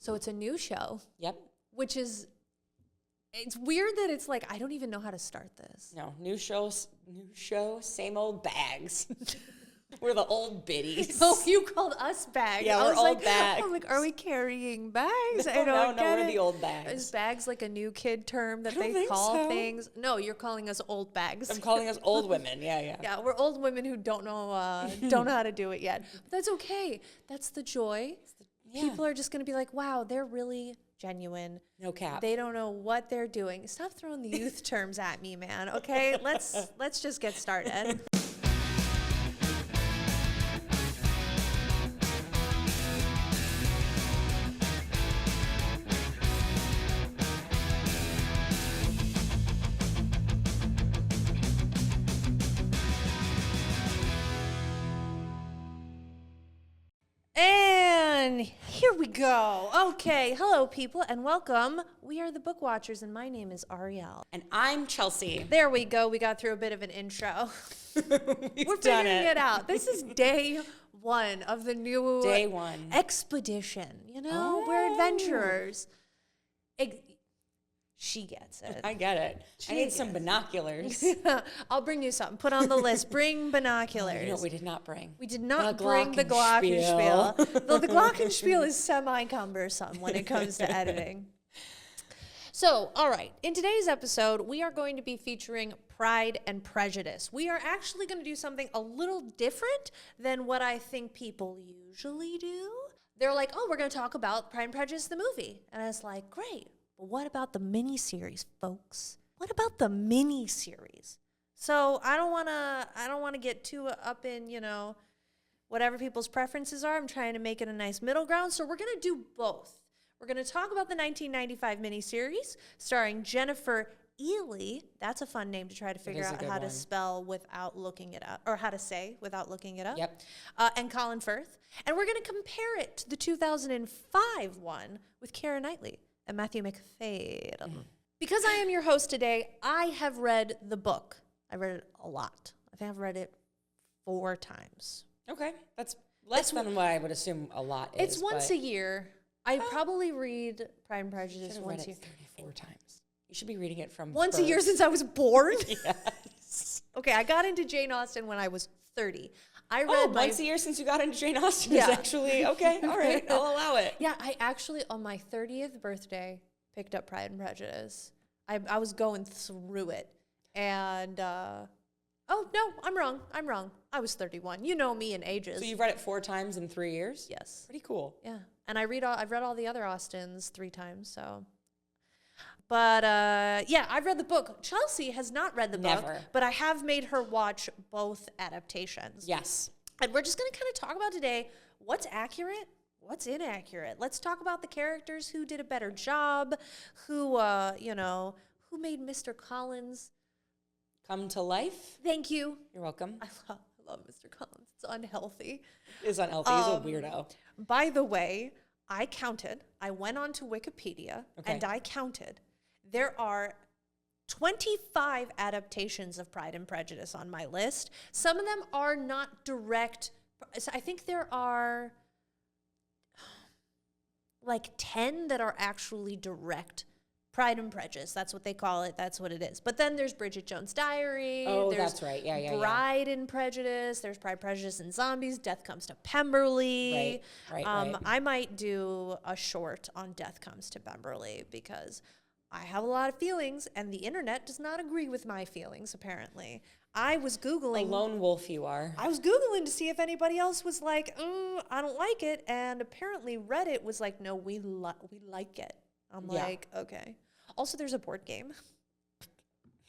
So it's a new show. Yep. Which is, it's weird that it's like, I don't even know how to start this. No, new show, same old bags. We're the old biddies. Oh, you called us bags. Yeah, I we're was old like, bags. I'm like, are we carrying bags? No, we're the old bags. Is bags like a new kid term that I don't they think call so. things? No, you're calling us old bags. I'm calling us old women. Yeah. Yeah, we're old women who don't know how to do it yet. But that's okay. That's the joy. People are just going to be like, wow, they're really genuine. No cap. They don't know what they're doing. Stop throwing the youth terms at me, man. Okay, let's just get started. And here we go. Okay, hello people and welcome. We are the Book Watchers and my name is Ariel. And I'm Chelsea. There we go. We got through a bit of an intro. We're done figuring it out. This is day one of the new expedition. You know, we're adventurers. She gets it. I get it. I need some binoculars. I'll bring you some. Put on the list. Bring binoculars. You know what we did not bring? We did not bring the glockenspiel. Though the glockenspiel is semi-cumbersome when it comes to editing. So, all right. In today's episode, we are going to be featuring Pride and Prejudice. We are actually going to do something a little different than what I think people usually do. They're like, oh, we're going to talk about Pride and Prejudice, the movie. And I was like, great. But what about the mini-series, folks? What about the mini-series? So I don't want to get too up in, whatever people's preferences are. I'm trying to make it a nice middle ground. So we're going to do both. We're going to talk about the 1995 miniseries starring Jennifer Ely. That's a fun name to try to figure out how to spell without looking it up, or how to say without looking it up. Yep. And Colin Firth. And we're going to compare it to the 2005 one with Keira Knightley and Matthew McFadden. Because I am your host today, I have read the book. I read it a lot. I think I've read it 4 times. Okay. That's less than what I would assume a lot is. It's once a year. I probably read Pride and Prejudice once a year. 34 times. You should be reading it from once birth. a year since I was born? Yes. Okay, I got into Jane Austen when I was 30. I read once a year since you got into Jane Austen is actually, okay, all right, I'll allow it. Yeah, I actually, on my 30th birthday, picked up Pride and Prejudice. I was going through it. And, oh, no, I'm wrong. I was 31. You know me in ages. So you've read it 4 times in 3 years? Yes. Pretty cool. Yeah. And I've read all the other Austens 3 times, so. But, I've read the book. Chelsea has not read the book. Never. But I have made her watch both adaptations. Yes. And we're just going to kind of talk about today what's accurate, what's inaccurate. Let's talk about the characters who did a better job, who made Mr. Collins come to life. Thank you. You're welcome. I love Mr. Collins. It's unhealthy. It's unhealthy. He's a weirdo. By the way, I went on to Wikipedia and I counted. There are 25 adaptations of Pride and Prejudice on my list. Some of them are not direct. I think there are like 10 that are actually direct Pride and Prejudice. That's what they call it. That's what it is. But then there's Bridget Jones' Diary. Oh, there's that's right. Yeah. Bride and Prejudice. There's Pride, Prejudice, and Zombies. Death Comes to Pemberley. Right. I might do a short on Death Comes to Pemberley because I have a lot of feelings, and the internet does not agree with my feelings, apparently. I was Googling. A lone wolf you are. I was Googling to see if anybody else was like, I don't like it. And apparently Reddit was like, no, we like it. I'm like, okay. Also, there's a board game.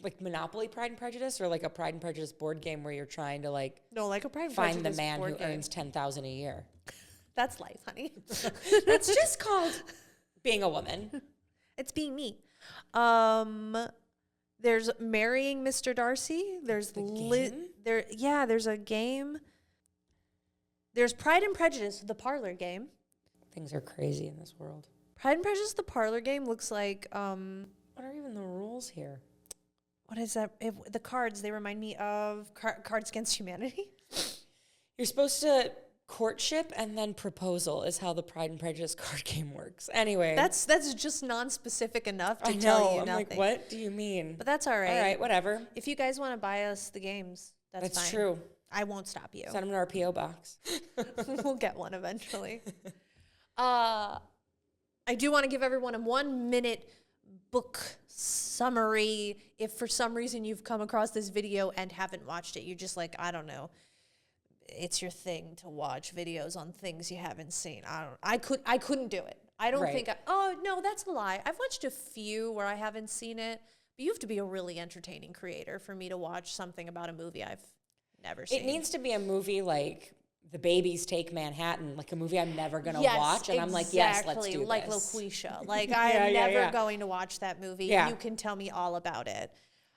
Like Monopoly Pride and Prejudice, or like a Pride and Prejudice board game where you're trying to like a Pride and find Prejudice the man who board game. earns $10,000 a year. That's life, honey. That's just called being a woman. It's being me. There's Marrying Mr. Darcy. There's there's a game. There's Pride and Prejudice, the parlor game. Things are crazy in this world. Pride and Prejudice, the parlor game looks like what are even the rules here? What is that? The cards, they remind me of Cards Against Humanity. You're supposed to courtship and then proposal is how the Pride and Prejudice card game works. Anyway. That's just non-specific enough to I know. tell you I'm nothing. like, what do you mean? But that's all right. All right, whatever. If you guys want to buy us the games, that's fine. true. I won't stop you. Send them to our P.O. box. We'll get one eventually. I do want to give everyone a 1-minute book summary. If for some reason you've come across this video and haven't watched it, you're just like, I don't know. It's your thing to watch videos on things you haven't seen. I couldn't do it. I don't think oh no, that's a lie. I've watched a few where I haven't seen it, but you have to be a really entertaining creator for me to watch something about a movie I've never seen. It needs to be a movie like The Babies Take Manhattan, like a movie I'm never going to watch. And I'm like, yes, let's do like this. LaQuisha. Like, I'm never going to watch that movie. Yeah. You can tell me all about it.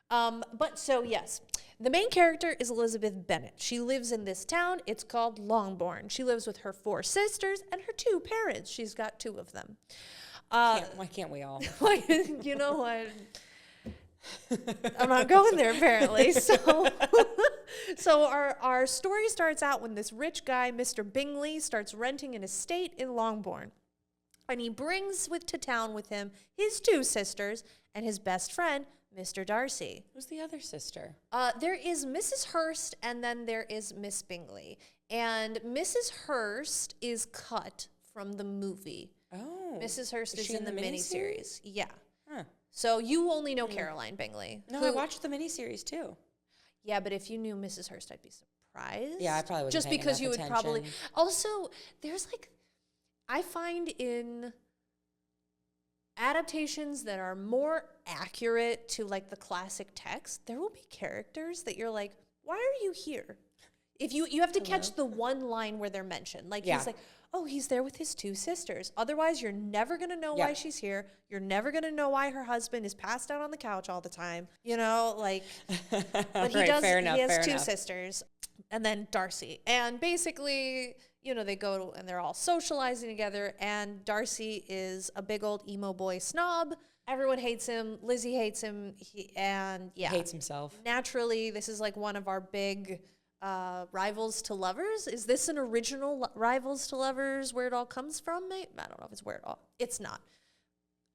But so, yes, the main character is Elizabeth Bennet. She lives in this town. It's called Longbourn. She lives with her 4 sisters and her 2 parents. She's got 2 of them. Why can't we all? You know what? I'm not going there apparently. So our story starts out when this rich guy, Mr. Bingley, starts renting an estate in Longbourn. And he brings to town with him his 2 sisters and his best friend, Mr. Darcy. Who's the other sister? There is Mrs. Hurst and then there is Miss Bingley. And Mrs. Hurst is cut from the movie. Oh. Mrs. Hurst is she in the miniseries. Yeah. Huh. So you only know Caroline Bingley. No, I watched the miniseries too. Yeah, but if you knew Mrs. Hurst, I'd be surprised. Yeah, I probably would. Just because you would probably. Also, there's I find in adaptations that are more accurate to the classic text, there will be characters that you're like, why are you here? If you have to catch the one line where they're mentioned. He's like, oh, he's there with his 2 sisters. Otherwise, you're never going to know why she's here. You're never going to know why her husband is passed out on the couch all the time. But he does. He has 2 sisters. And then Darcy. And basically, they go and they're all socializing together. And Darcy is a big old emo boy snob. Everyone hates him. Lizzie hates him. Hates himself. Naturally, this is one of our big rivals to lovers. Is this an original rivals to lovers where it all comes from? I don't know if it's where it all. It's not.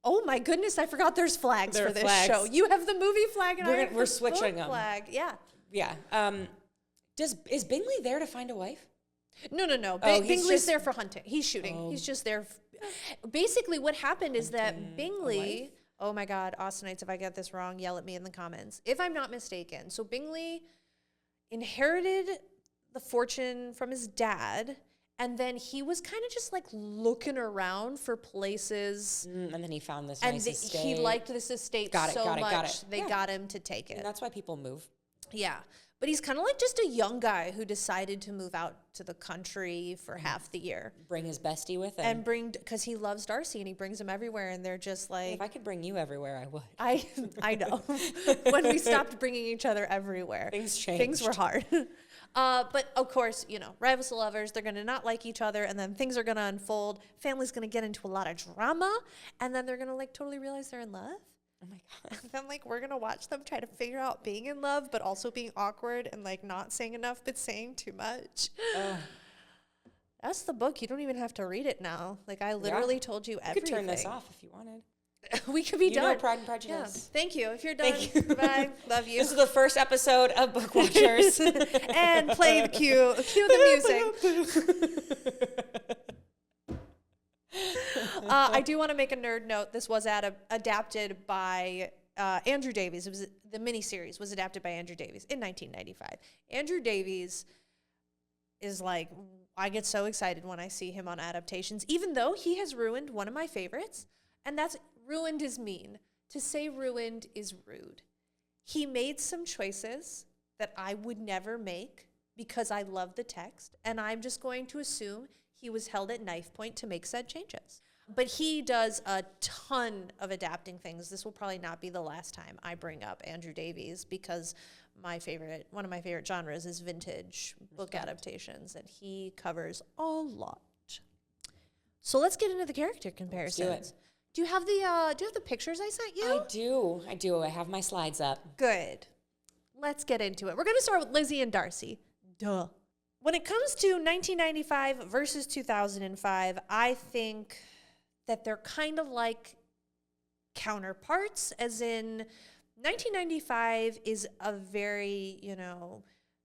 Oh my goodness! I forgot there's flags for this show. You have the movie flag, and we're switching them. Flag, yeah. Is Bingley there to find a wife? No. Bingley's there for hunting. He's shooting. He's just there. Basically, what happened is that Bingley. Oh my God, Austenites! If I get this wrong, yell at me in the comments. If I'm not mistaken, so Bingley inherited the fortune from his dad, and then he was kind of just looking around for places. And then he found this nice estate. He liked this estate so much they got him to take it. And that's why people move. Yeah. But he's kind of just a young guy who decided to move out to the country for half the year. Bring his bestie with him. And because he loves Darcy and he brings him everywhere and they're just if I could bring you everywhere, I would. I know. When we stopped bringing each other everywhere. Things changed. Things were hard. But of course, rivals to lovers, they're going to not like each other and then things are going to unfold. Family's going to get into a lot of drama and then they're going to totally realize they're in love. Oh my God. And then we're going to watch them try to figure out being in love, but also being awkward and not saying enough, but saying too much. That's the book. You don't even have to read it now. I literally told you everything. You could turn this off if you wanted. We could be done. Pride and Prejudice. Yeah. Thank you. If you're done, bye. Love you. This is the first episode of Book Watchers. And play the cue the music. I do want to make a nerd note. This was adapted by Andrew Davies. The miniseries was adapted by Andrew Davies in 1995. Andrew Davies is I get so excited when I see him on adaptations, even though he has ruined one of my favorites, and that's ruined is mean. To say ruined is rude. He made some choices that I would never make because I love the text, and I'm just going to assume he was held at knife point to make said changes. But he does a ton of adapting things. This will probably not be the last time I bring up Andrew Davies because one of my favorite genres is vintage book adaptations, and he covers a lot. So let's get into the character comparisons. Let's do it. Do you have the pictures I sent you? I do. I have my slides up. Good. Let's get into it. We're going to start with Lizzie and Darcy. Duh. When it comes to 1995 versus 2005, I think that they're kind of like counterparts, as in 1995 is a very,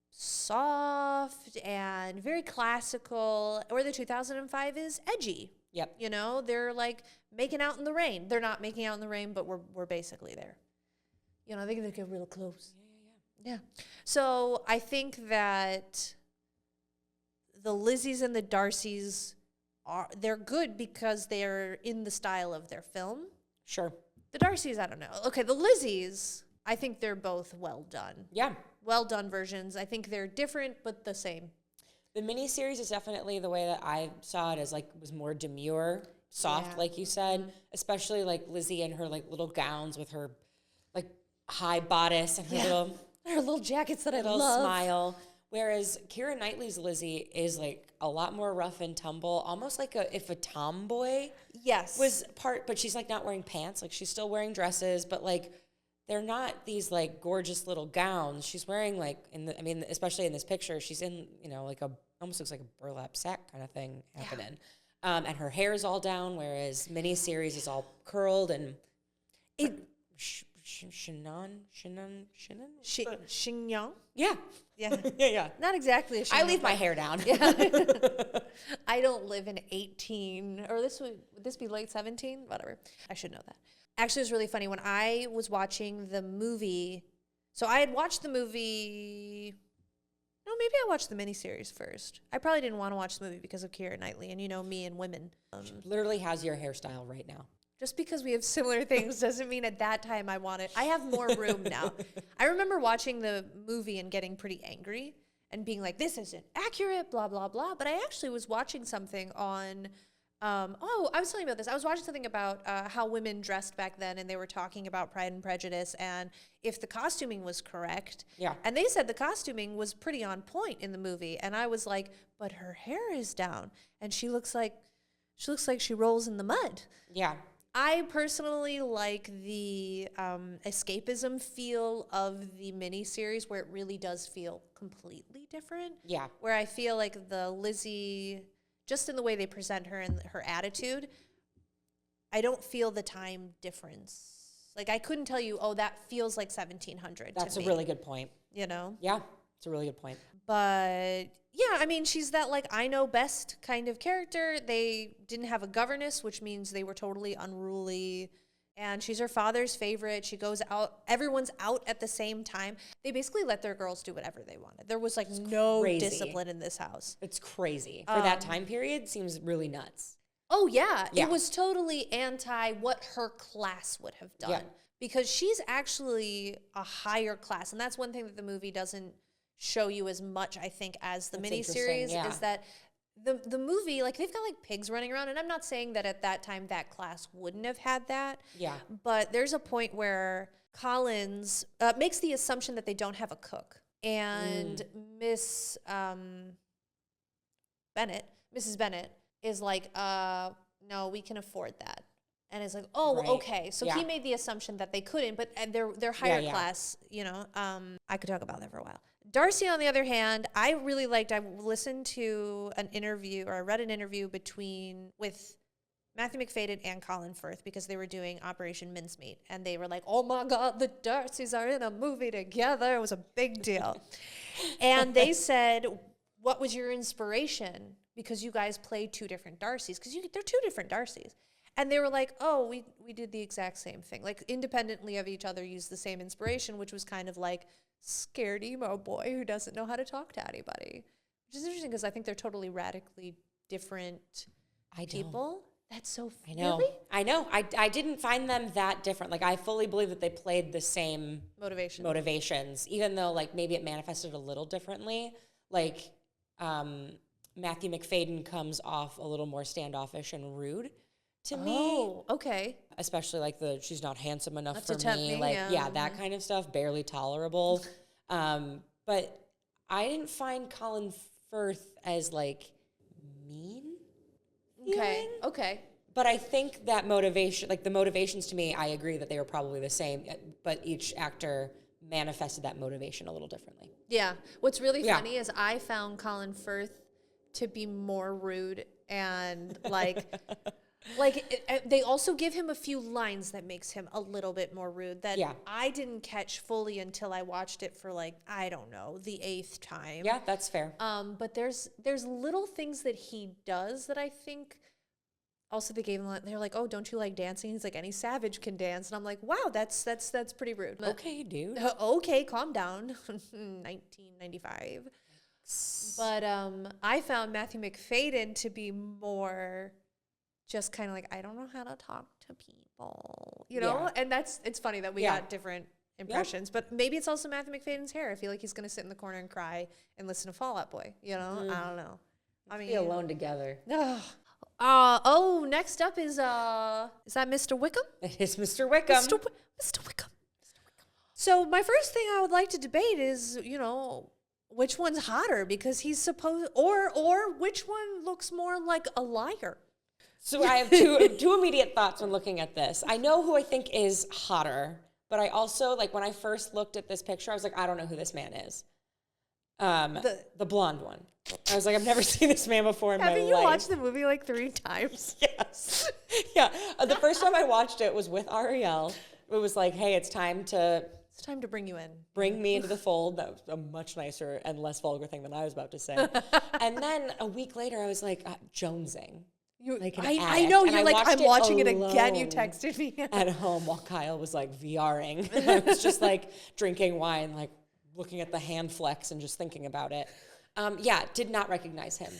soft and very classical, or the 2005 is edgy. Yep. They're like making out in the rain. They're not making out in the rain, but we're basically there. They get real close. Yeah. So I think that the Lizzies and the Darcys they're good because they're in the style of their film. Sure. The Darcys, I don't know. Okay, the Lizzies, I think they're both well done. Yeah. Well done versions. I think they're different, but the same. The miniseries is definitely the way that I saw it, as like was more demure, soft, like you said, especially like Lizzie in her like little gowns with her like high bodice and her little jackets that I little love. smile. Whereas Keira Knightley's Lizzie is like a lot more rough and tumble, almost like if a tomboy was part, but she's like not wearing pants, like she's still wearing dresses, but like they're not these like gorgeous little gowns. She's wearing like especially in this picture, she's in, like almost looks like a burlap sack kind of thing happening. And her hair is all down, whereas miniseries is all curled and Chignon? Yeah. Yeah. yeah. Not exactly a chignon. I leave my hair down. Yeah. I don't live in 18, or would this be late 17? Whatever. I should know that. Actually, it was really funny. When I was watching the movie, so I had watched the movie, no, maybe I watched the miniseries first. I probably didn't want to watch the movie because of Keira Knightley, and me and women. She literally has your hairstyle right now. Just because we have similar things doesn't mean at that time I want it. I have more room now. I remember watching the movie and getting pretty angry and being like, this isn't accurate, blah, blah, blah. But I actually was watching something on, I was telling you about this. I was watching something about how women dressed back then, and they were talking about Pride and Prejudice and if the costuming was correct. Yeah. And they said the costuming was pretty on point in the movie. And I was like, but her hair is down and she looks like she rolls in the mud. Yeah. I personally like the escapism feel of the miniseries, where it really does feel completely different. Yeah. Where I feel like the Lizzie, just in the way they present her and her attitude, I don't feel the time difference. Like, I couldn't tell you, that feels like 1700 That's to me. a really good point. Yeah, it's a really good point. But yeah, she's that like I know best kind of character. They didn't have a governess, which means they were totally unruly. And she's her father's favorite. She goes out. Everyone's out at the same time. They basically let their girls do whatever they wanted. There was like no discipline in this house. It's crazy. For that time period, seems really nuts. Oh, yeah. It was totally anti what her class would have done. Yeah. Because she's actually a higher class. And that's one thing that the movie doesn't show you as much, I think, as the miniseries, is that the movie, like, they've got like pigs running around, and I'm not saying that at that time that class wouldn't have had that. Yeah. But there's a point where Collins makes the assumption that they don't have a cook, and Mrs. Bennett is like, no, we can afford that. And it's like, okay. So he made the assumption that they couldn't, but they're higher class, I could talk about that for a while. Darcy, on the other hand, I really liked. I listened to an interview, or I read an interview with Matthew McFadden and Colin Firth, because they were doing Operation Mincemeat, and they were like, "Oh my God, the Darcys are in a movie together!" It was a big deal. And they said, "What was your inspiration? Because you guys played two different Darcys, because they're two different Darcys." And they were like, "Oh, we did the exact same thing, like independently of each other, used the same inspiration," which was kind of like scared emo boy who doesn't know how to talk to anybody, which is interesting because I think they're totally radically different people. That's so funny. I know. I didn't find them that different. Like, I fully believe that they played the same motivations, even though like maybe it manifested a little differently. Like, Matthew McFadden comes off a little more standoffish and rude to me. Oh, okay. Especially like she's not handsome enough for me. Like, that kind of stuff, barely tolerable. But I didn't find Colin Firth as like mean. Okay. But I think that the motivations to me, I agree that they were probably the same, but each actor manifested that motivation a little differently. Yeah. What's really funny is I found Colin Firth to be more rude and they also give him a few lines that makes him a little bit more rude that I didn't catch fully until I watched it for like, I don't know, the 8th time. Yeah, that's fair. But there's little things that he does that I think also they gave him, they're like, oh, don't you like dancing? He's like, any savage can dance. And I'm like, wow, that's pretty rude. Okay, dude. Okay, calm down. 1995. But I found Matthew McFadyen to be more just kind of like, I don't know how to talk to people, you know? And it's funny that we got different impressions, but maybe it's also Matthew McFadyen's hair. I feel like he's going to sit in the corner and cry and listen to Fall Out Boy, you know? I don't know. I mean, be alone together. Next up is that Mr. Wickham? It is Mr. Wickham. Mr. Wickham. So my first thing I would like to debate is, you know, which one's hotter because he's supposed, or which one looks more like a liar? So I have two immediate thoughts when looking at this. I know who I think is hotter, but I also, like, when I first looked at this picture, I was like, I don't know who this man is. The blonde one. I was like, I've never seen this man before in my life. Haven't you watched the movie like 3 times? Yes. Yeah. The first time I watched it was with Ariel. It was like, hey, it's time to bring you in. Bring me into the fold. That was a much nicer and less vulgar thing than I was about to say. And then a week later, I was like, jonesing. I know, you're like, I'm watching it again. You texted me. At home while Kyle was like VRing. And I was just like drinking wine, like looking at the hand flex and just thinking about it. Did not recognize him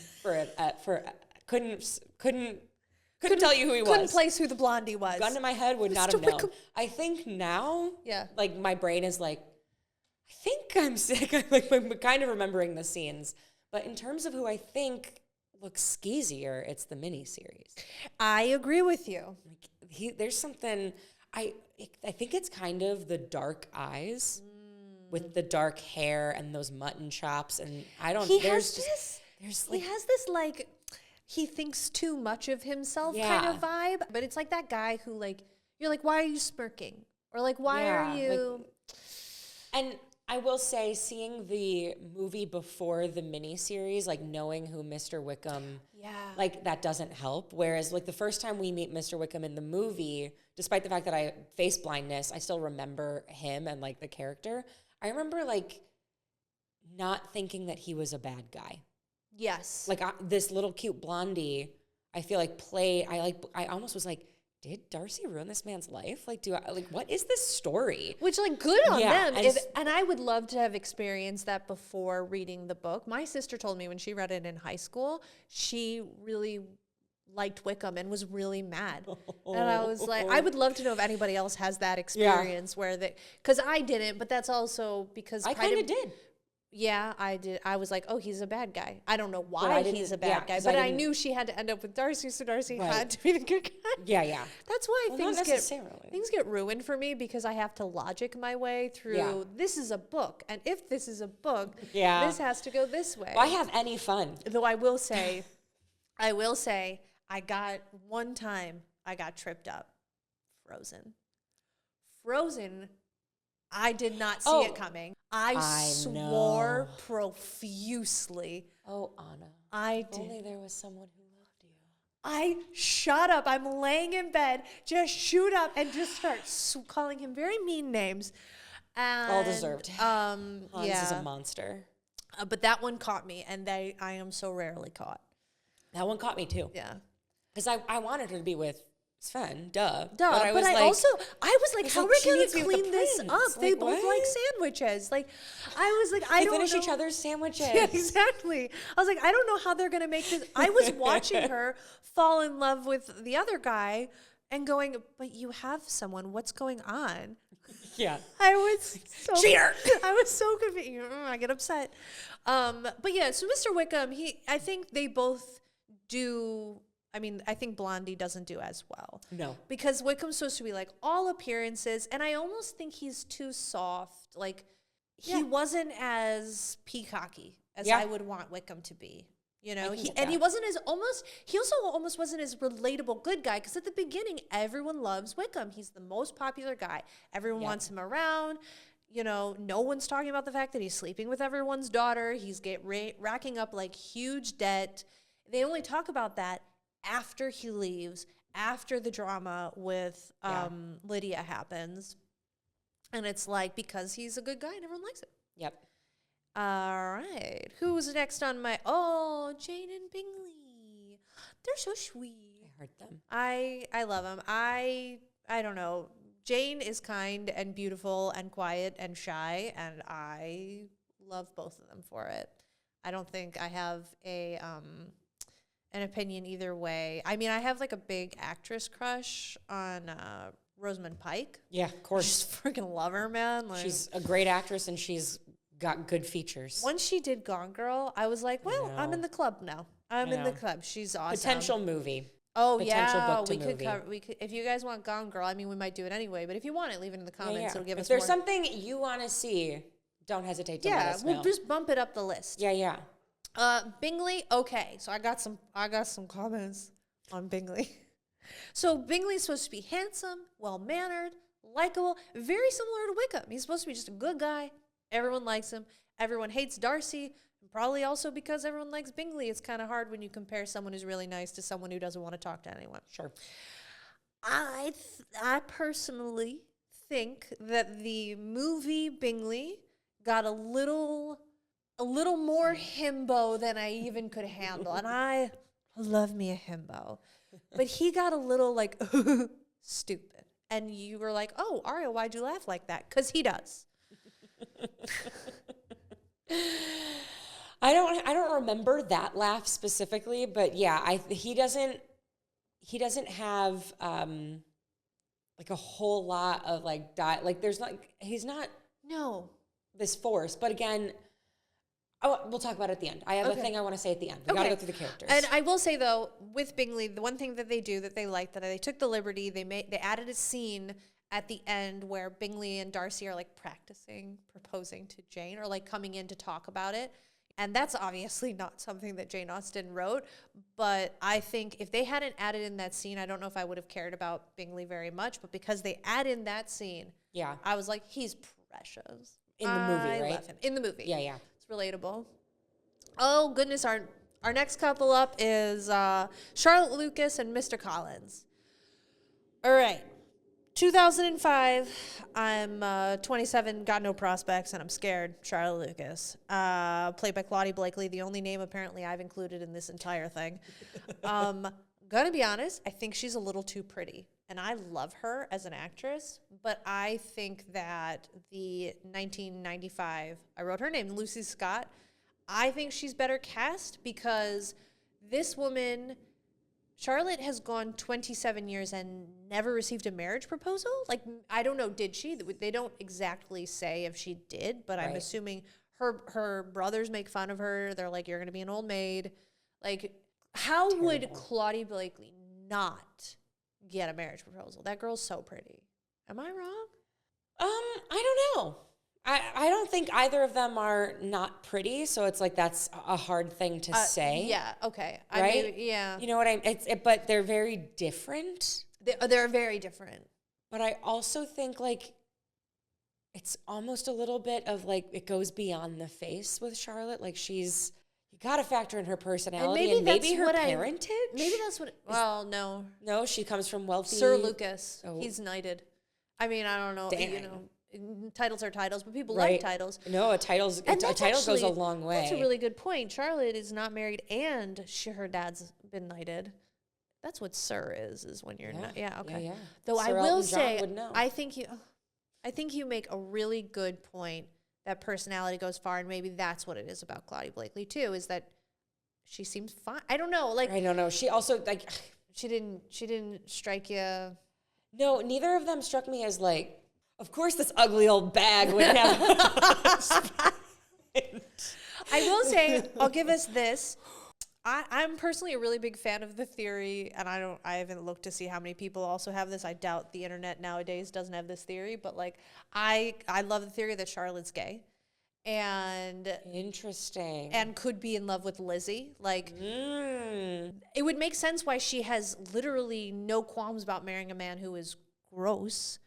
couldn't tell you who he was. Couldn't place who the blondie was. Gun to my head, would not have known. I think now, like my brain is like, I think I'm sick. I'm kind of remembering the scenes. But in terms of who I think looks skeezier, it's the miniseries. I agree with you. Like there's something, I think it's kind of the dark eyes with the dark hair and those mutton chops. And I don't, he has this like, he thinks too much of himself kind of vibe. But it's like that guy who like, you're like, why are you smirking? Or like, why are you? And I will say, seeing the movie before the miniseries, like knowing who Mr. Wickham, like that doesn't help. Whereas like the first time we meet Mr. Wickham in the movie, despite the fact that I face blindness, I still remember him and like the character. I remember like not thinking that he was a bad guy. Yes. Like this little cute blondie, I feel like I almost was like, did Darcy ruin this man's life? Like, what is this story? Which, like, good on them. And I would love to have experienced that before reading the book. My sister told me when she read it in high school, she really liked Wickham and was really mad. And I was like, I would love to know if anybody else has that experience where because I didn't, but that's also because I kind of did. Yeah, I did. I was like, oh, he's a bad guy. I don't know why he's a bad guy, but I knew she had to end up with Darcy, so Darcy had to be the good guy. Yeah. That's why things get ruined for me because I have to logic my way through, this is a book, and if this is a book, this has to go this way. Why have any fun? Though I will say, I got tripped up. Frozen, I did not see it coming. I swore profusely. Oh, Anna. I did. If only there was someone who loved you. I shut up. I'm laying in bed, just shoot up and just start calling him very mean names. And, all deserved. Hans is a monster. But that one caught me, and I am so rarely caught. That one caught me too. Yeah. Because I wanted her to be with Sven, duh. But I was like, how are we going to clean this up? They both like sandwiches. Like, I was like, I don't know. They finish each other's sandwiches. Yeah, exactly. I was like, I don't know how they're going to make this. I was watching her fall in love with the other guy and going, but you have someone. What's going on? Yeah. I was so cheater. I was so confused. I get upset. But yeah, so Mr. Wickham, I think they both do. I mean, I think Blondie doesn't do as well. No. Because Wickham's supposed to be like all appearances, and I almost think he's too soft. Like, he wasn't as peacocky as I would want Wickham to be. You know, he also almost wasn't as relatable good guy, because at the beginning, everyone loves Wickham. He's the most popular guy. Everyone wants him around. You know, no one's talking about the fact that he's sleeping with everyone's daughter. He's racking up like huge debt. They only talk about that after he leaves, after the drama with Lydia happens. And it's like, because he's a good guy and everyone likes it. Yep. All right. Who's next on my... Jane and Bingley. They're so sweet. I heard them. I love them. I don't know. Jane is kind and beautiful and quiet and shy, and I love both of them for it. I don't think I have an opinion either way. I mean, I have like a big actress crush on Rosamund Pike. Yeah, of course. I just freaking love her, man. Like, she's a great actress, and she's got good features. Once she did Gone Girl, I was like, well, I'm in the club now. I'm in the club. She's awesome. Potential movie. Oh, Potential yeah. book to movie. We could, if you guys want Gone Girl, I mean, we might do it anyway, but if you want it, leave it in the comments. It'll give us If there's more. something you want to see, don't hesitate to let us know. We'll just bump it up the list. Yeah. Bingley, okay. So I got some comments on Bingley. So Bingley's supposed to be handsome, well-mannered, likable, very similar to Wickham. He's supposed to be just a good guy. Everyone likes him. Everyone hates Darcy. Probably also because everyone likes Bingley. It's kind of hard when you compare someone who's really nice to someone who doesn't want to talk to anyone. Sure. I personally think that the movie Bingley got a little more himbo than I even could handle. And I love me a himbo. But he got a little like stupid. And you were like, oh, Ariel, why'd you laugh like that? Because he does. I don't remember that laugh specifically, but yeah, he doesn't have like a whole lot of like he's not this force. But again, we'll talk about it at the end. I have a thing I want to say at the end. We got to go through the characters. And I will say though, with Bingley, the one thing that they do that they like, that they took the liberty, they added a scene at the end where Bingley and Darcy are like practicing proposing to Jane, or like coming in to talk about it. And that's obviously not something that Jane Austen wrote, but I think if they hadn't added in that scene, I don't know if I would have cared about Bingley very much, but because they add in that scene, I was like, he's precious. In the movie, right? I love him. In the movie. Yeah. It's relatable. Oh, goodness, our next couple up is Charlotte Lucas and Mr. Collins. All right. 2005, I'm 27, got no prospects, and I'm scared. Charlotte Lucas, played by Claudia Blakely, the only name apparently I've included in this entire thing. Gonna be honest, I think she's a little too pretty, and I love her as an actress, but I think that the 1995, I wrote her name, Lucy Scott, I think she's better cast because this woman... Charlotte has gone 27 years and never received a marriage proposal. Like, I don't know, did she? They don't exactly say if she did, but I'm assuming her brothers make fun of her. They're like, you're going to be an old maid. Like, how would Claudia Blakely not get a marriage proposal? That girl's so pretty. Am I wrong? I don't know. I don't think either of them are not pretty, so it's like that's a hard thing to say. Yeah, okay. Right? Yeah. You know what I mean? But they're very different. They're very different. But I also think like it's almost a little bit of like it goes beyond the face with Charlotte. Like you got to factor in her personality and maybe her parentage. Maybe that's what. Well, no. No, she comes from wealthy. Sir Lucas. Oh. He's knighted. I mean, I don't know. Dang. You know. Titles are titles, but people like titles. No, a title goes a long way. That's a really good point. Charlotte is not married, and her dad's been knighted. That's what Sir is when you're not. Yeah, okay. Yeah. Though Sir I will Elton say, John would know. I think you make a really good point that personality goes far, and maybe that's what it is about Claudia Blakely too. Is that she seems fine. I don't know. Like I don't know. She also like she didn't strike you. No, neither of them struck me as like. Of course, this ugly old bag would have. I will say, I'll give us this. I'm personally a really big fan of the theory, and I haven't looked to see how many people also have this. I doubt the internet nowadays doesn't have this theory, but like I love the theory that Charlotte's gay, and interesting, and could be in love with Lizzie. Like, it would make sense why she has literally no qualms about marrying a man who is gross.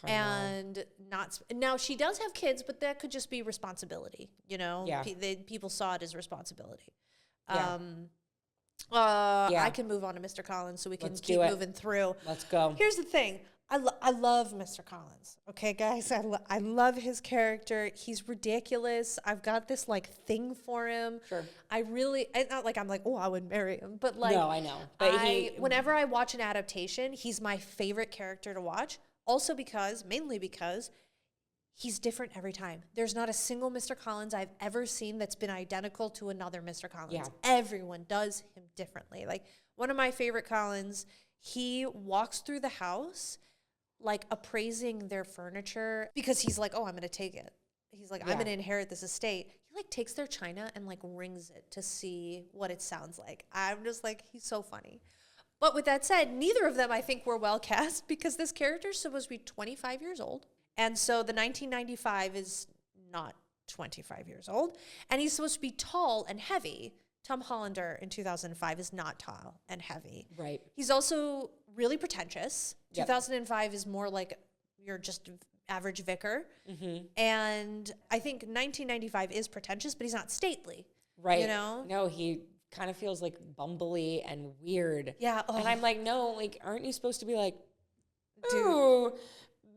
and not now she does have kids, but that could just be responsibility, you know. People saw it as responsibility. I can move on to Mr. Collins so we can keep moving through. Let's go. Here's the thing. I love Mr. Collins. Okay, guys, I love his character. He's ridiculous. I've got this like thing for him. Sure. It's not like I'm like, oh, I would marry him, but like, no, I know. But whenever I watch an adaptation, he's my favorite character to watch. Also mainly because he's different every time. There's not a single Mr. Collins I've ever seen that's been identical to another Mr. Collins. Yeah. Everyone does him differently. Like one of my favorite Collins, he walks through the house like appraising their furniture because he's like, oh, I'm going to take it. He's like, I'm going to inherit this estate. He like takes their china and like rings it to see what it sounds like. I'm just like, he's so funny. But with that said, neither of them I think were well cast because this character is supposed to be 25 years old. And so the 1995 is not 25 years old. And he's supposed to be tall and heavy. Tom Hollander in 2005 is not tall and heavy. Right. He's also really pretentious. 2005 is more like you're just average vicar. Mm-hmm. And I think 1995 is pretentious, but he's not stately. Right. You know? No, he kind of feels like bumbly and weird. Yeah. And I'm like, no, like, aren't you supposed to be like, ooh,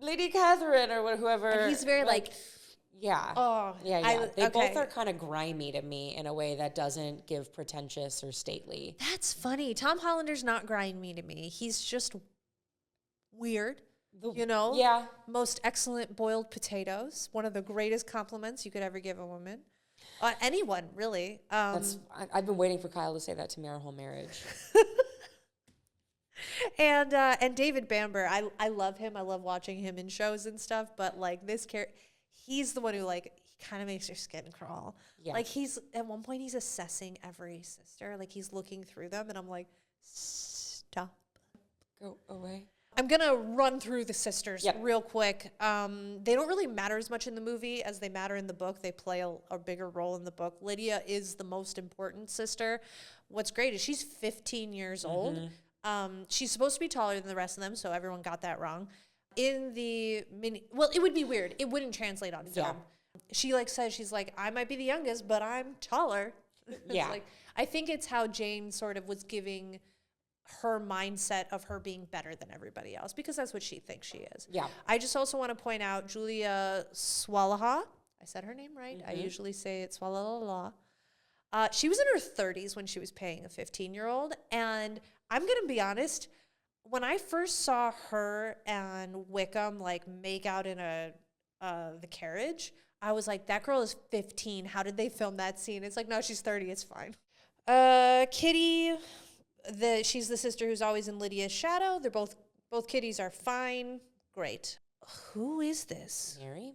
Lady Catherine or whoever? And he's very like yeah. Oh. Yeah. They both are kind of grimy to me in a way that doesn't give pretentious or stately. That's funny. Tom Hollander's not grimy to me. He's just weird. You know? Yeah. Most excellent boiled potatoes. One of the greatest compliments you could ever give a woman. Anyone, really. I've been waiting for Kyle to say that to me our whole marriage. And David Bamber, I love him. I love watching him in shows and stuff. But like this character, he's the one who like he kind of makes your skin crawl. Yeah. Like he's at one point he's assessing every sister. Like he's looking through them, and I'm like, stop, go away. I'm going to run through the sisters real quick. They don't really matter as much in the movie as they matter in the book. They play a bigger role in the book. Lydia is the most important sister. What's great is she's 15 years old. She's supposed to be taller than the rest of them, so everyone got that wrong. In the it would be weird. It wouldn't translate on film. Yeah. She like says, she's like, I might be the youngest, but I'm taller. Yeah. Like, I think it's how Jane sort of was giving her mindset of her being better than everybody else because that's what she thinks she is. Yeah. I just also want to point out Julia Swalaha. I said her name right. I usually say it Swalaha. She was in her 30s when she was playing a 15-year-old. And I'm going to be honest, when I first saw her and Wickham like make out in the carriage, I was like, that girl is 15. How did they film that scene? It's like, no, she's 30. It's fine. Kitty... she's the sister who's always in Lydia's shadow. They're both kitties are fine. Great. Who is this? Mary?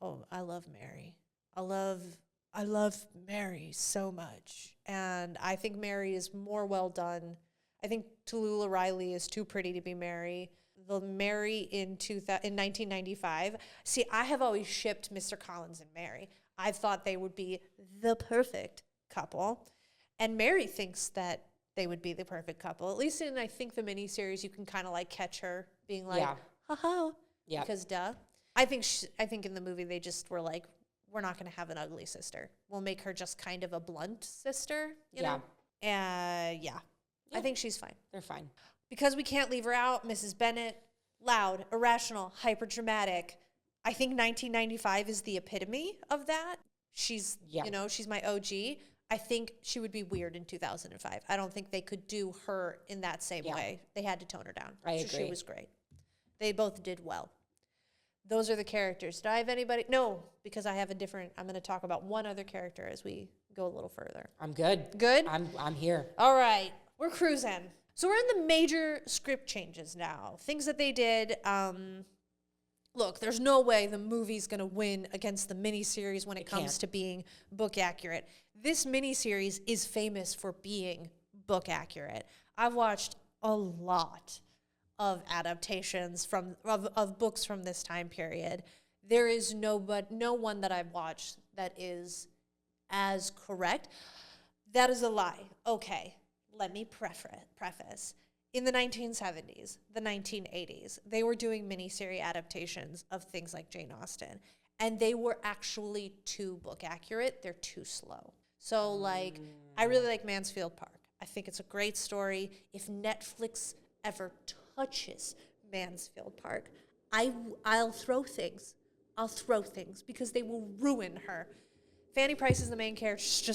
Oh, I love Mary. I love Mary so much. And I think Mary is more well done. I think Tallulah Riley is too pretty to be Mary. The Mary in 1995. See, I have always shipped Mr. Collins and Mary. I thought they would be the perfect couple. And Mary thinks that they would be the perfect couple. At least in, I think, the miniseries, you can kind of like catch her being like, ha-ha, because duh. I think in the movie they just were like, we're not going to have an ugly sister. We'll make her just kind of a blunt sister, you know? I think she's fine. They're fine. Because we can't leave her out, Mrs. Bennet, loud, irrational, hyper-dramatic. I think 1995 is the epitome of that. She's, she's my OG. I think she would be weird in 2005. I don't think they could do her in that same way. They had to tone her down. I agree. She was great. They both did well. Those are the characters. Do I have anybody? No, because I have I'm going to talk about one other character as we go a little further. I'm good. Good? I'm here. All right. We're cruising. So we're in the major script changes now. Things that they did. Look, there's no way the movie's going to win against the miniseries when it comes to being book accurate. This miniseries is famous for being book accurate. I've watched a lot of adaptations of books from this time period. There is no one that I've watched that is as correct. That is a lie. Okay, let me preface. in the 1970s, the 1980s, they were doing miniseries adaptations of things like Jane Austen, and they were actually too book accurate. They're too slow. So, like, I really like Mansfield Park. I think it's a great story. If Netflix ever touches Mansfield Park, I'll throw things. I'll throw things because they will ruin her. Fanny Price is the main character.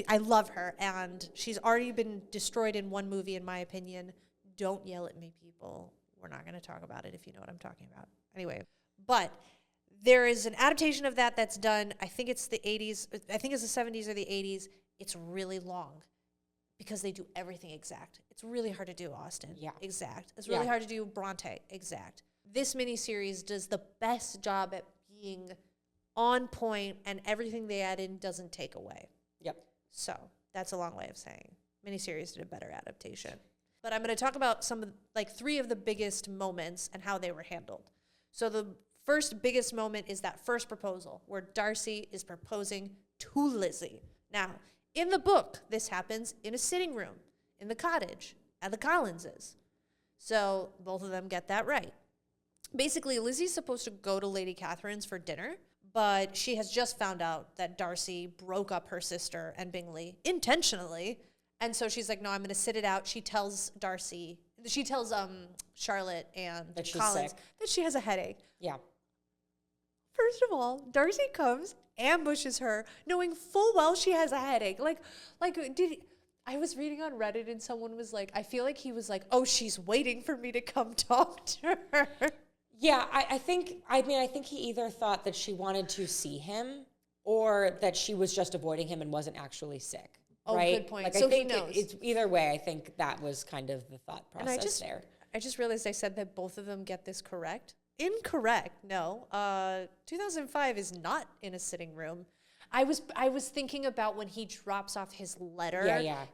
I love her, and she's already been destroyed in one movie, in my opinion. Don't yell at me, people. We're not going to talk about it if you know what I'm talking about. Anyway, but there is an adaptation of that that's done. I think it's the 80s. I think it's the 70s or the 80s. It's really long because they do everything exact. It's really hard to do Austen. Yeah. Exact. It's really hard to do Bronte. Exact. This miniseries does the best job at being on point, and everything they add in doesn't take away. Yep. So that's a long way of saying miniseries did a better adaptation. But I'm going to talk about three of the biggest moments and how they were handled. So the first biggest moment is that first proposal where Darcy is proposing to Lizzie. Now, in the book, this happens in a sitting room in the cottage at the Collinses. So both of them get that right. Basically, Lizzie's supposed to go to Lady Catherine's for dinner, but she has just found out that Darcy broke up her sister and Bingley intentionally. And so she's like, no, I'm going to sit it out. She tells Charlotte and that she's Collins sick. that she has a headache. Yeah. First of all, Darcy comes, ambushes her, knowing full well she has a headache. I was reading on Reddit and someone was like, I feel like he was like, oh, she's waiting for me to come talk to her. Yeah, I think he either thought that she wanted to see him or that she was just avoiding him and wasn't actually sick. Oh, right? Good point. Like, So I think he knows. it's either way. I think that was kind of the thought process there. I just realized I said that both of them get this correct. Incorrect. No. 2005 is not in a sitting room. I was thinking about when he drops off his letter. Yeah.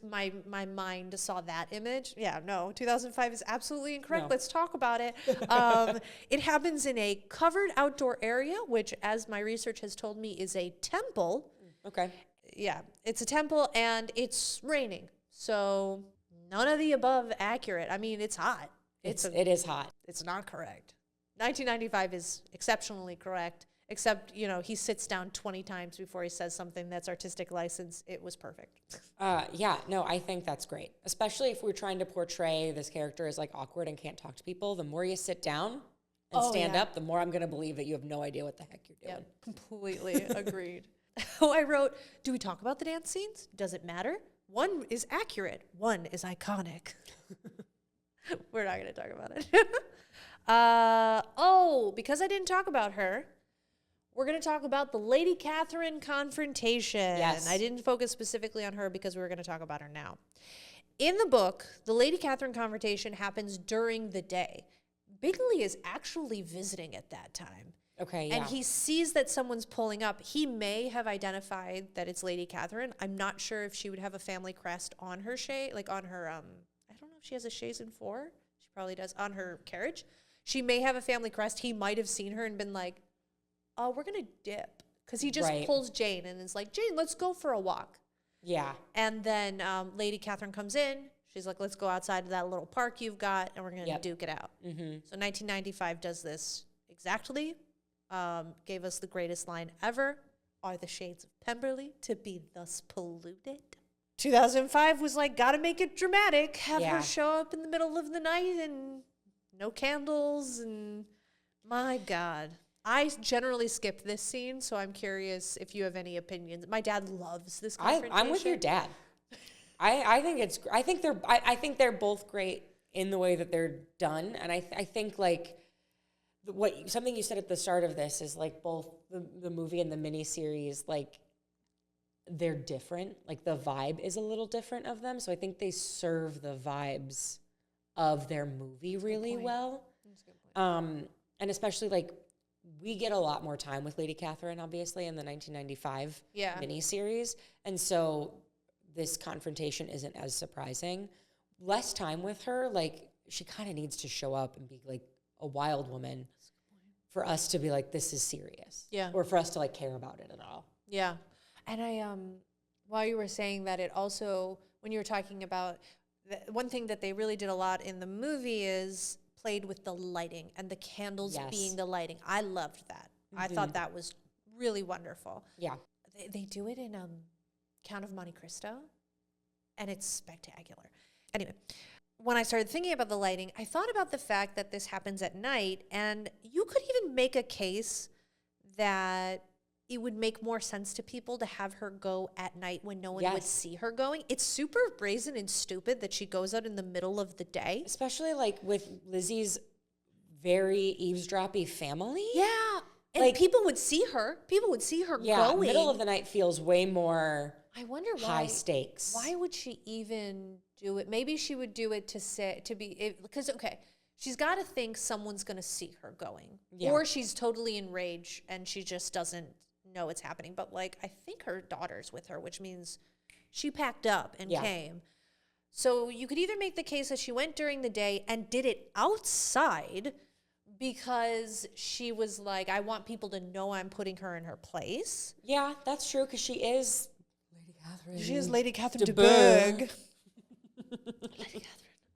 My mind saw that image. Yeah, no. 2005 is absolutely incorrect. No. Let's talk about it. It happens in a covered outdoor area, which, as my research has told me, is a temple. Okay. Yeah, it's a temple, and it's raining. So none of the above accurate. I mean, it's hot. It is hot. It's not correct. 1995 is exceptionally correct, except, he sits down 20 times before he says something that's artistic license. It was perfect. I think that's great. Especially if we're trying to portray this character as like awkward and can't talk to people. The more you sit down and stand up, the more I'm going to believe that you have no idea what the heck you're doing. Yep, completely agreed. I wrote, do we talk about the dance scenes? Does it matter? One is accurate. One is iconic. We're not going to talk about it. Because I didn't talk about her, we're going to talk about the Lady Catherine confrontation. Yes. I didn't focus specifically on her because we were going to talk about her now. In the book, the Lady Catherine confrontation happens during the day. Bingley is actually visiting at that time. Okay, yeah. And he sees that someone's pulling up. He may have identified that it's Lady Catherine. I'm not sure if she would have a family crest on her on her, I don't know if she has a chaise and four. She probably does, on her carriage. She may have a family crest. He might have seen her and been like, oh, we're going to dip. Because he just pulls Jane and is like, Jane, let's go for a walk. Yeah. And then Lady Catherine comes in. She's like, let's go outside to that little park you've got, and we're going to duke it out. Mm-hmm. So 1995 does this exactly. Gave us the greatest line ever. Are the shades of Pemberley to be thus polluted? 2005 was like, gotta make it dramatic. Have her show up in the middle of the night and no candles. And my God. I generally skip this scene, so I'm curious if you have any opinions. My dad loves this confrontation. I'm with your dad. I think they're both great in the way that they're done. And I think like something you said at the start of this is like both the movie and the miniseries, like they're different. Like the vibe is a little different of them. So I think they serve the vibes of their movie really well. That's a good point. And especially like we get a lot more time with Lady Catherine, obviously, in the 1995 miniseries. And so this confrontation isn't as surprising. Less time with her, like she kind of needs to show up and be like a wild woman for us to be like, this is serious. Yeah. Or for us to like care about it at all. Yeah. And I, while you were saying that, it also, when you were talking about one thing that they really did a lot in the movie is played with the lighting and the candles being the lighting. I loved that. I thought that was really wonderful. Yeah. They do it in Count of Monte Cristo, and it's spectacular. Anyway, when I started thinking about the lighting, I thought about the fact that this happens at night, and you could even make a case that it would make more sense to people to have her go at night when no one would see her going. It's super brazen and stupid that she goes out in the middle of the day. Especially like with Lizzie's very eavesdroppy family. Yeah. And like, people would see her. People would see her going. Middle of the night feels way more I wonder why, high stakes. Why would she even do it? Maybe she would do it because, okay, she's got to think someone's going to see her going. Yeah. Or she's totally enraged and she just doesn't know it's happening. But, like, I think her daughter's with her, which means she packed up and came. So you could either make the case that she went during the day and did it outside because she was like, I want people to know I'm putting her in her place. Yeah, that's true, because she is Lady Catherine. She is Lady Catherine de Bourgh. Lady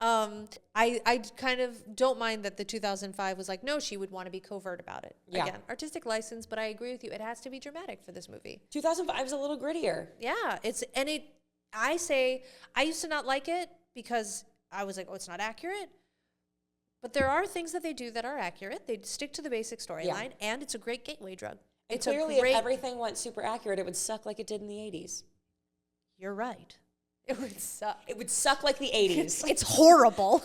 Catherine. I kind of don't mind that the 2005 was like, no, she would want to be covert about it. Yeah. Again, artistic license, but I agree with you. It has to be dramatic for this movie. 2005 is a little grittier. Yeah, I used to not like it because I was like, oh, it's not accurate. But there are things that they do that are accurate. They stick to the basic storyline, and it's a great gateway drug. And it's clearly, if everything went super accurate, it would suck like it did in the 80s. You're right. It would suck. It would suck like the 80s. It's horrible.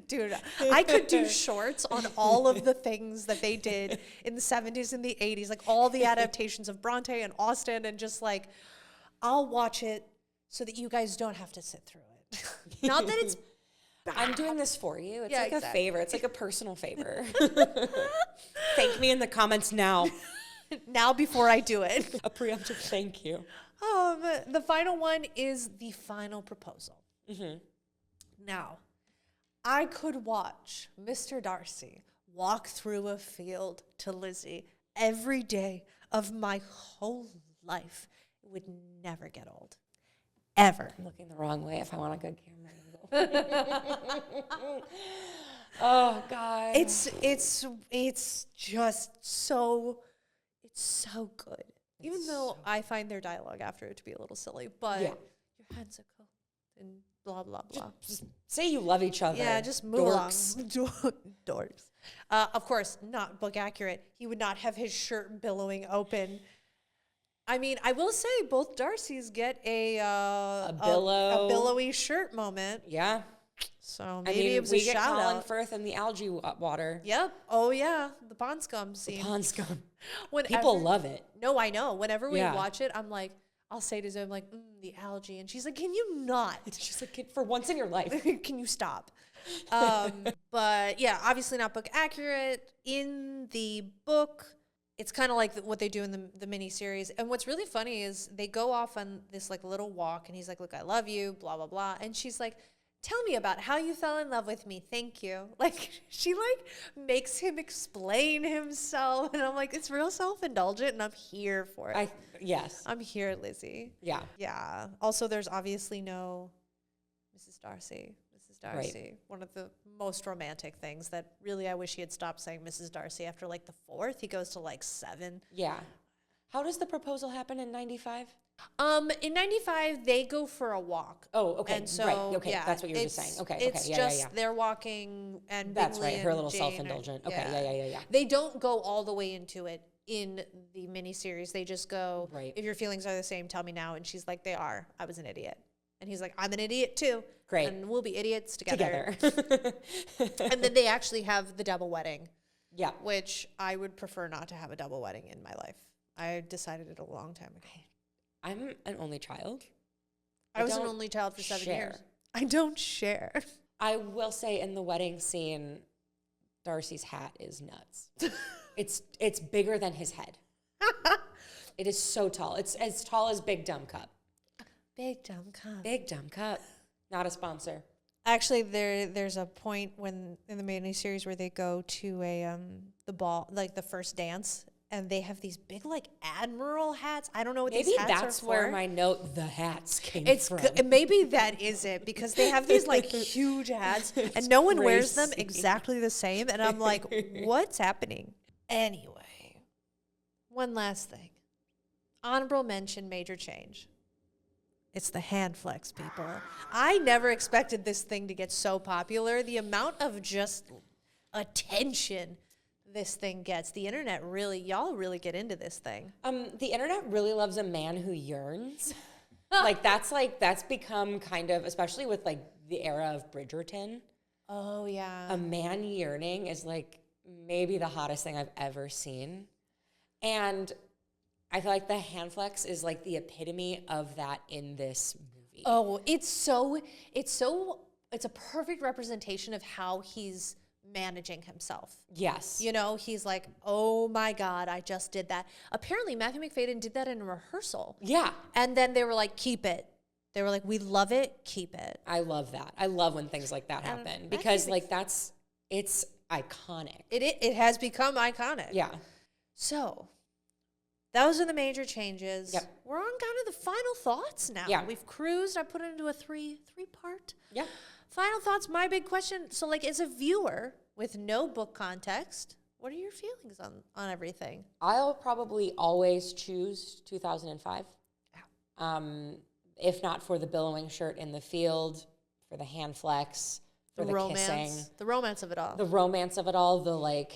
Dude, I could do shorts on all of the things that they did in the 70s and the 80s, like all the adaptations of Bronte and Austen, and just like, I'll watch it so that you guys don't have to sit through it. Not that it's bad. I'm doing this for you. It's like a favor. It's like a personal favor. Thank me in the comments now. Now before I do it. A preemptive thank you. The final one is the final proposal. Mm-hmm. Now, I could watch Mr. Darcy walk through a field to Lizzie every day of my whole life. It would never get old. Ever. I'm looking the wrong way if I want a good camera angle. Oh, God. It's just so, it's so good. Even though I find their dialogue after it to be a little silly, but your hands are cold and blah, blah, blah. Just say you love each other. Yeah, just move along. Dorks. Of course, not book accurate. He would not have his shirt billowing open. I mean, I will say both Darcys get a billowy shirt moment. Yeah. So maybe it was a shout out. We get Colin Firth in the algae water. Yep. Oh yeah, the pond scum scene. The pond scum. People love it. No, I know. Whenever we watch it, I'm like, I'll say to Zoe, like, the algae, and she's like, "Can you not?" She's like, "For once in your life, can you stop?" But yeah, obviously not book accurate. In the book, it's kind of like what they do in the miniseries. And what's really funny is they go off on this like little walk, and he's like, "Look, I love you," blah blah blah, and she's like, "Tell me about how you fell in love with me. Thank you." Like, she like makes him explain himself. And I'm like, it's real self-indulgent and I'm here for it. Yes. I'm here, Lizzie. Yeah. Yeah. Also, there's obviously no Mrs. Darcy. Mrs. Darcy. Right. One of the most romantic things that really I wish he had stopped saying Mrs. Darcy after like the 4th. He goes to like 7. Yeah. How does the proposal happen in 95? In 95, they go for a walk. Oh, okay. And so, right. Okay. That's what you were just saying. Okay. It's just they're walking and that's Bingley right. Her little Jane self-indulgent. Okay. Yeah. They don't go all the way into it in the miniseries. They just go, if your feelings are the same, tell me now. And she's like, they are. I was an idiot. And he's like, I'm an idiot too. Great. And we'll be idiots together. And then they actually have the double wedding. Yeah. Which I would prefer not to have a double wedding in my life. I decided it a long time ago. I'm an only child. I was an only child for 7 years. I don't share. I will say in the wedding scene, Darcy's hat is nuts. It's bigger than his head. It is so tall. It's as tall as Big Dumb Cup. Big Dumb Cup. Big Dumb Cup. Not a sponsor. Actually, there's a point when in the miniseries where they go to the ball, like the first dance and they have these big like admiral hats. I don't know what maybe these hats are for. Maybe that's where my note, the hats, came from. Maybe that is it, because they have these like huge hats and no one wears them exactly the same. And I'm like, what's happening? Anyway, one last thing. Honorable mention, major change. It's the hand flex, people. I never expected this thing to get so popular. The amount of just attention this thing gets. The internet y'all really get into this thing. The internet really loves a man who yearns. That's become kind of, especially with like the era of Bridgerton. Oh yeah. A man yearning is like maybe the hottest thing I've ever seen. And I feel like the hand flex is like the epitome of that in this movie. Oh, it's a perfect representation of how he's managing himself. Yes. You know, he's like, oh my God, I just did that. Apparently, Matthew McFadyen did that in a rehearsal. Yeah. And then they were like, keep it. They were like, we love it, keep it. I love that. I love when things like that happen because like it's iconic. It has become iconic. Yeah. So those are the major changes. Yep. We're on kind of the final thoughts now. Yeah. We've cruised. I put it into a three-part. Yeah. Final thoughts, my big question. So, like, as a viewer with no book context, what are your feelings on everything? I'll probably always choose 2005. Yeah. If not for the billowing shirt in the field, for the hand flex, for the romance, kissing. The romance of it all. The romance of it all, the like,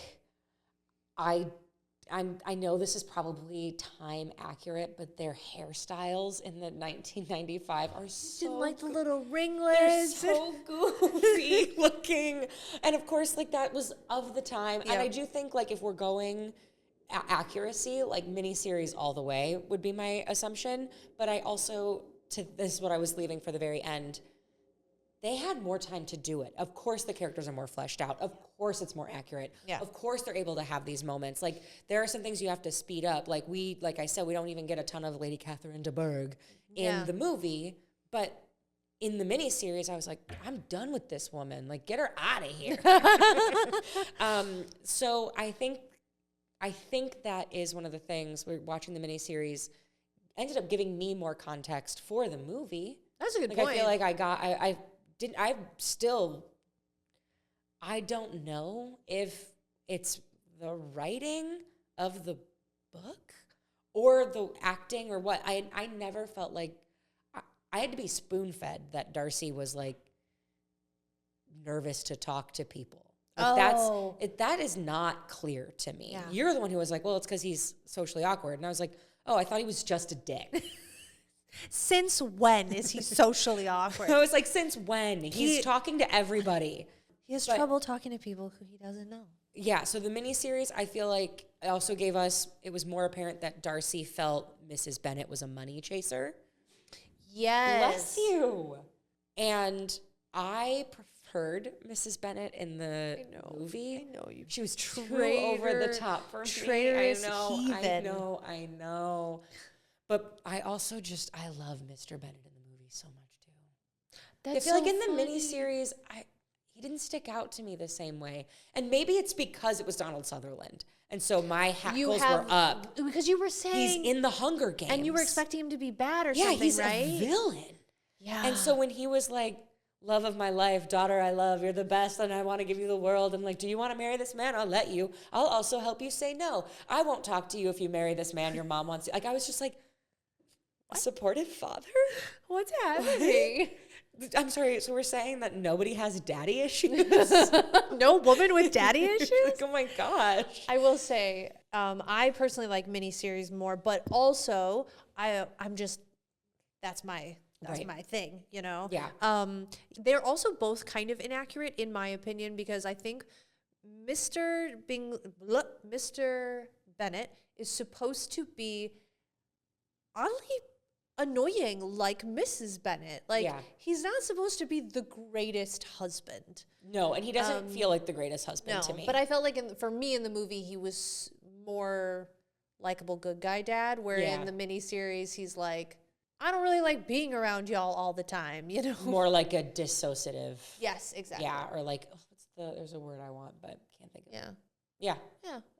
I know this is probably time accurate, but their hairstyles in the 1995 are so didn't like the little ringlets. They're so goofy looking. And of course, like that was of the time. Yeah. And I do think like if we're going accuracy, like miniseries all the way would be my assumption. But I also, this is what I was leaving for the very end, they had more time to do it. Of course, the characters are more fleshed out. Of course, it's more accurate. Yeah. Of course, they're able to have these moments. Like, there are some things you have to speed up. Like I said, we don't even get a ton of Lady Catherine de Bourgh in the movie. But in the miniseries, I was like, I'm done with this woman. Like, get her out of here. So I think that is one of the things. We're watching the miniseries ended up giving me more context for the movie. That's a good point. I feel like I don't know if it's the writing of the book or the acting or what. I never felt like I had to be spoon-fed that Darcy was like nervous to talk to people. Like that is not clear to me. Yeah. You're the one who was like, well, it's because he's socially awkward. And I was like, oh, I thought he was just a dick. Since when is he socially awkward? I was like, since when? He's talking to everybody. He has trouble talking to people who he doesn't know. Yeah, so the miniseries, I feel like it also gave us, it was more apparent that Darcy felt Mrs. Bennet was a money chaser. Yes. Bless you. And I preferred Mrs. Bennet in the movie. I know you. She was too over the top for me. Traitorous heathen. I know. But I also I love Mr. Bennet in the movie so much too. I feel like in the miniseries, he didn't stick out to me the same way. And maybe it's because it was Donald Sutherland. And so my hackles were up. Because you were saying he's in the Hunger Games. And you were expecting him to be bad or something, he's right? a villain. Yeah. And so when he was like, love of my life, daughter I love, you're the best and I want to give you the world. And like, do you want to marry this man? I'll let you. I'll also help you say no. I won't talk to you if you marry this man your mom wants to. Like, I was just like, a supportive father? What's happening? I'm sorry, so we're saying that nobody has daddy issues? No woman with daddy issues? Like, oh my gosh. I will say, I personally like miniseries more, but also I'm just, that's my thing, you know? Yeah. They're also both kind of inaccurate in my opinion, because I think Mr. Bennet is supposed to be oddly annoying like Mrs. Bennet. Like, he's not supposed to be the greatest husband. No, and he doesn't feel like the greatest husband to me. But I felt like for me in the movie, he was more likable good guy dad, where in the miniseries, he's like, I don't really like being around y'all all the time, you know? More like a dissociative. Yes, exactly. Yeah, or like, there's a word I want, but can't think of it. Yeah,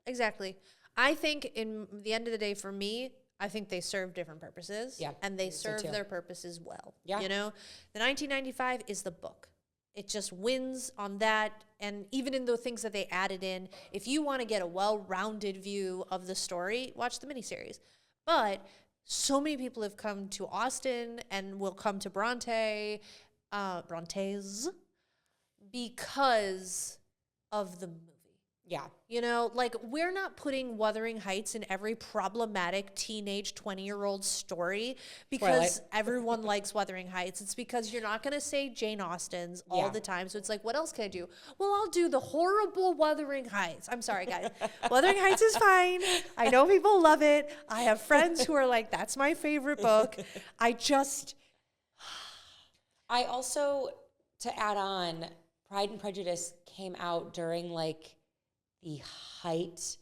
exactly. I think in the end of the day, for me, I think they serve different purposes. Yeah, and they serve their purposes well. Yeah. You know, the 1995 is the book. It just wins on that. And even in the things that they added in, if you want to get a well-rounded view of the story, watch the miniseries. But so many people have come to Austen and will come to Brontes because of the movie. Yeah. You know, like, we're not putting Wuthering Heights in every problematic teenage 20-year-old story because everyone likes Wuthering Heights. It's because you're not going to say Jane Austen's all the time. So it's like, what else can I do? Well, I'll do the horrible Wuthering Heights. I'm sorry, guys. Wuthering Heights is fine. I know people love it. I have friends who are like, that's my favorite book. I also, to add on, Pride and Prejudice came out during, like, the height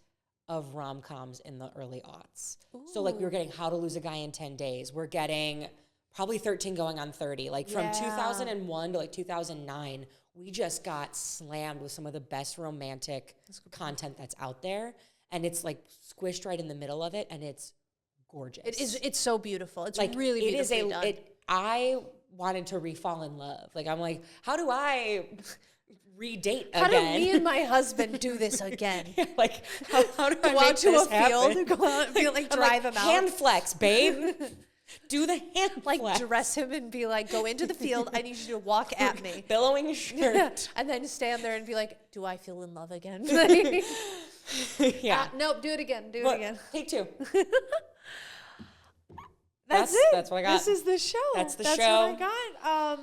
of rom-coms in the early aughts. Ooh. So, like, we were getting How to Lose a Guy in 10 Days. We're getting probably 13 going on 30. Like, from 2001 to, like, 2009, we just got slammed with some of the best romantic content that's out there. And it's, like, squished right in the middle of it, and it's gorgeous. It's so beautiful. It's like, really beautifully done. I wanted to re-fall in love. Like, I'm like, how do I redate again? How do me and my husband do this again? Like, how do I go make out to this a happen? field and go out and be like, drive him out. Hand flex, babe. Do the hand like flex. Dress him and be like, go into the field. I need you to walk at me. Billowing shirt. And then stand there and be like, do I feel in love again? Yeah. Nope, do it again. Do it again. Take two. That's it. That's what I got. This is the show. That's the show. show. That's what I got.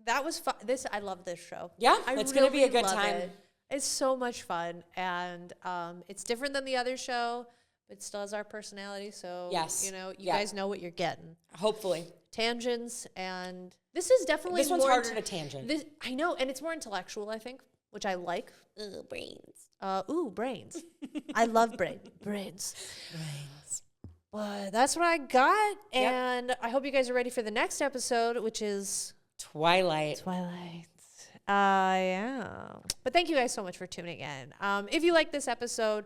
That was fun. I love this show. Yeah, it's going to be a good time. It's so much fun. And it's different than the other show, but it still has our personality. So, you know, you guys know what you're getting. Hopefully. Tangents. And this is definitely This one's harder to tangent. I know. And it's more intellectual, I think, which I like. Brains. Brains. I love brains. Brains. But that's what I got. And I hope you guys are ready for the next episode, which is Twilight. Yeah. But thank you guys so much for tuning in. If you like this episode,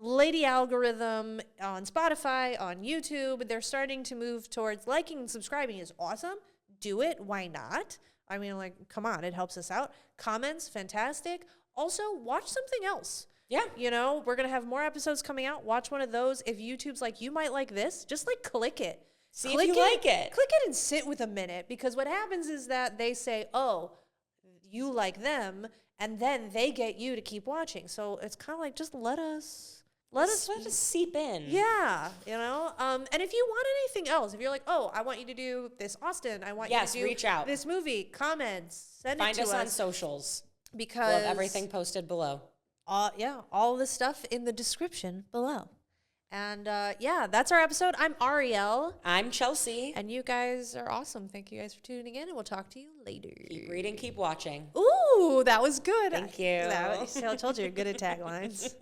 Lady Algorithm on Spotify, on YouTube, they're starting to move towards liking and subscribing is awesome. Do it. Why not? I mean, like, come on. It helps us out. Comments, fantastic. Also, watch something else. Yeah. You know, we're going to have more episodes coming out. Watch one of those. If YouTube's like, you might like this, just like click it. See if you like it. Click it and sit with a minute, because what happens is that they say, oh, you like them, and then they get you to keep watching. So it's kind of like, just let us seep in. Yeah. You know, and if you want anything else, if you're like, oh, I want you to do this Austen, I want you to do reach out. This movie, comments, send Find it to us. Find us on socials. Because we'll have everything posted below. All the stuff in the description below. And that's our episode. I'm Ariel. I'm Chelsea. And you guys are awesome. Thank you guys for tuning in, and we'll talk to you later. Keep reading, keep watching. Ooh, that was good. Thank you. I told you, you're good at taglines.